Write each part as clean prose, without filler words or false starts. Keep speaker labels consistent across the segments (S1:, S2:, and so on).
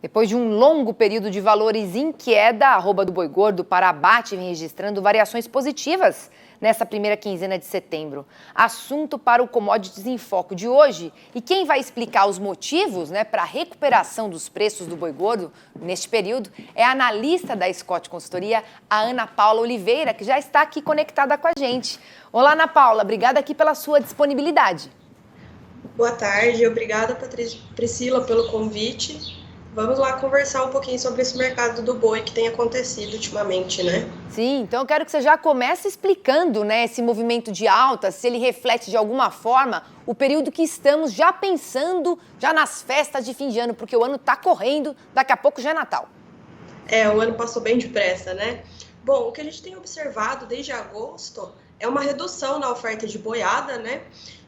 S1: Depois de um longo período de valores em queda, a arroba do boi gordo para abate vem registrando variações positivas nessa primeira quinzena de setembro. Assunto para o Commodities em Foco de hoje. E quem vai explicar os motivos para a recuperação dos preços do boi gordo neste período é a analista da Scott Consultoria, a Ana Paula Oliveira, que já está aqui conectada com a gente. Olá, Ana Paula, obrigada aqui pela sua disponibilidade.
S2: Boa tarde, obrigada, Priscila, pelo convite. Vamos lá conversar um pouquinho sobre esse mercado do boi que tem acontecido ultimamente, né?
S1: Sim, então eu quero que você já comece explicando, esse movimento de alta, se ele reflete de alguma forma o período que estamos já pensando já nas festas de fim de ano, porque o ano está correndo, daqui a pouco já é Natal.
S2: O ano passou bem depressa, né? Bom, o que a gente tem observado desde agosto é uma redução na oferta de boiada, né?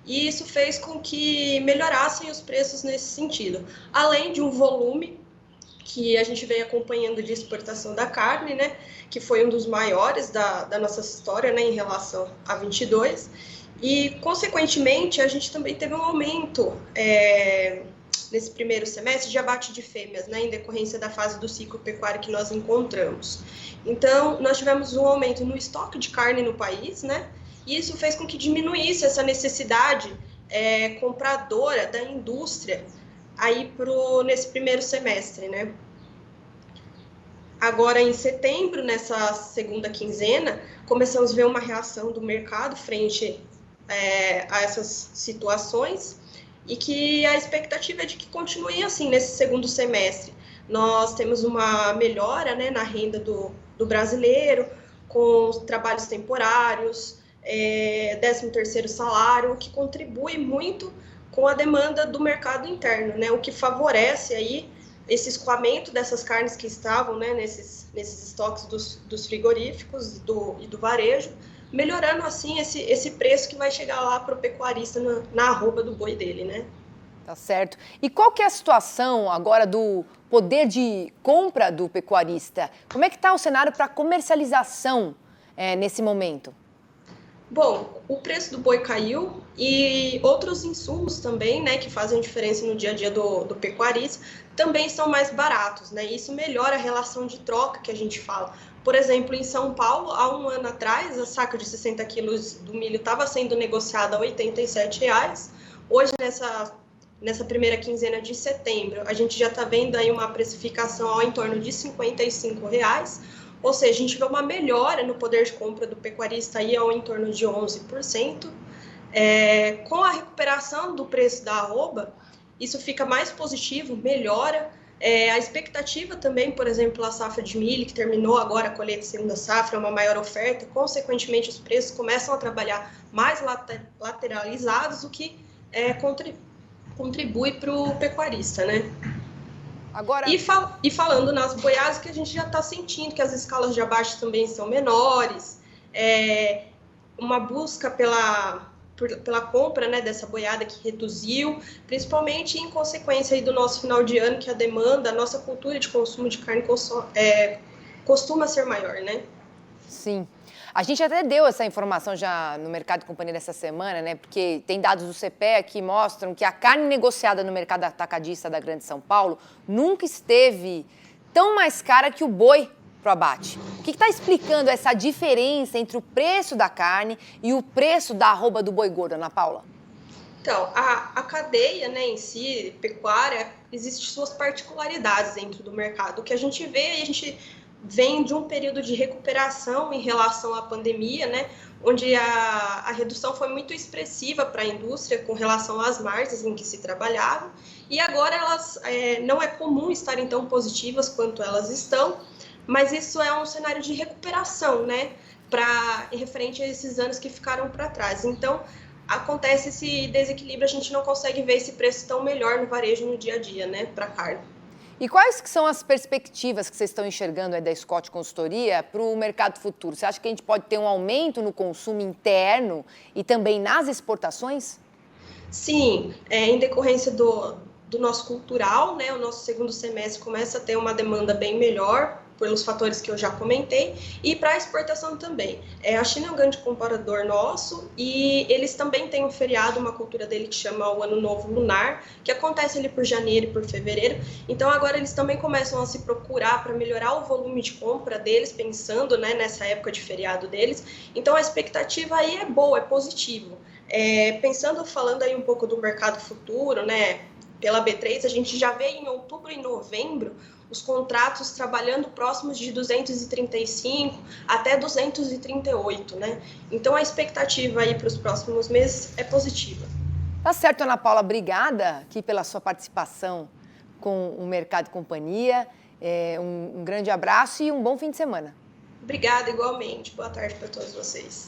S2: E isso fez com que melhorassem os preços nesse sentido. Além de um volume que a gente vem acompanhando de exportação da carne, né? Que foi um dos maiores da nossa história, né? Em relação a 22. E, consequentemente, a gente também teve um aumento nesse primeiro semestre de abate de fêmeas, né? Em decorrência da fase do ciclo pecuário que nós encontramos. Então, nós tivemos um aumento no estoque de carne no país, né? E isso fez com que diminuísse essa necessidade compradora da indústria aí nesse primeiro semestre, né? Agora, em setembro, nessa segunda quinzena, começamos a ver uma reação do mercado frente a essas situações e que a expectativa é de que continue assim nesse segundo semestre. Nós temos uma melhora, né, na renda do brasileiro, com trabalhos temporários, 13º salário, o que contribui muito com a demanda do mercado interno, né? O que favorece aí esse escoamento dessas carnes que estavam, né, nesses estoques dos frigoríficos e do varejo, melhorando assim esse preço que vai chegar lá para o pecuarista na arroba do boi dele, né?
S1: Tá certo. E qual que é a situação agora do poder de compra do pecuarista? Como é que está o cenário para comercialização nesse momento?
S2: Bom, o preço do boi caiu e outros insumos também, né, que fazem diferença no dia a dia do pecuarista, também estão mais baratos, né? Isso melhora a relação de troca que a gente fala. Por exemplo, em São Paulo, há um ano atrás, a saca de 60 quilos do milho estava sendo negociada a R$ 87,00. Hoje, nessa primeira quinzena de setembro, a gente já está vendo aí uma precificação ao em torno de R$ 55,00. Ou seja, a gente vê uma melhora no poder de compra do pecuarista aí ao em torno de 11%. Com a recuperação do preço da arroba, isso fica mais positivo, melhora. A expectativa também, por exemplo, a safra de milho, que terminou agora a colheita de segunda safra, é uma maior oferta, consequentemente os preços começam a trabalhar mais lateralizados, o que contribui para o pecuarista, né?
S1: Agora...
S2: E falando nas boiadas, que a gente já está sentindo que as escalas de abate também são menores, uma busca pela compra, né, dessa boiada que reduziu, principalmente em consequência aí do nosso final de ano, que a nossa cultura de consumo de carne costuma ser maior, né?
S1: Sim. A gente até deu essa informação já no Mercado e Companhia dessa semana, né? Porque tem dados do CPEA que mostram que a carne negociada no mercado atacadista da Grande São Paulo nunca esteve tão mais cara que o boi pro abate. O que está explicando essa diferença entre o preço da carne e o preço da arroba do boi gordo, Ana Paula?
S2: Então, a cadeia, né, em si, pecuária, existem suas particularidades dentro do mercado. O que a gente vê, a gente vem de um período de recuperação em relação à pandemia, né, onde a redução foi muito expressiva para a indústria com relação às margens em que se trabalhava, e agora elas não é comum estarem tão positivas quanto elas estão, mas isso é um cenário de recuperação, né, referente a esses anos que ficaram para trás. Então, acontece esse desequilíbrio, a gente não consegue ver esse preço tão melhor no varejo no dia a dia, né, para carne.
S1: E quais que são as perspectivas que vocês estão enxergando aí da Scott Consultoria para o mercado futuro? Você acha que a gente pode ter um aumento no consumo interno e também nas exportações?
S2: Sim, em decorrência do nosso cultural, né, o nosso segundo semestre começa a ter uma demanda bem melhor pelos fatores que eu já comentei, e para a exportação também. A China é um grande comprador nosso e eles também têm um feriado, uma cultura dele que chama o Ano Novo Lunar, que acontece ali por janeiro e por fevereiro. Então agora eles também começam a se procurar para melhorar o volume de compra deles, pensando, né, nessa época de feriado deles. Então a expectativa aí é boa, é positivo. Falando aí um pouco do mercado futuro, né, pela B3, a gente já vê em outubro e novembro os contratos trabalhando próximos de 235 até 238, né? Então a expectativa aí para os próximos meses é positiva.
S1: Tá certo, Ana Paula, obrigada aqui pela sua participação com o Mercado e Companhia. Um grande abraço e um bom fim de semana.
S2: Obrigada, igualmente. Boa tarde para todos vocês.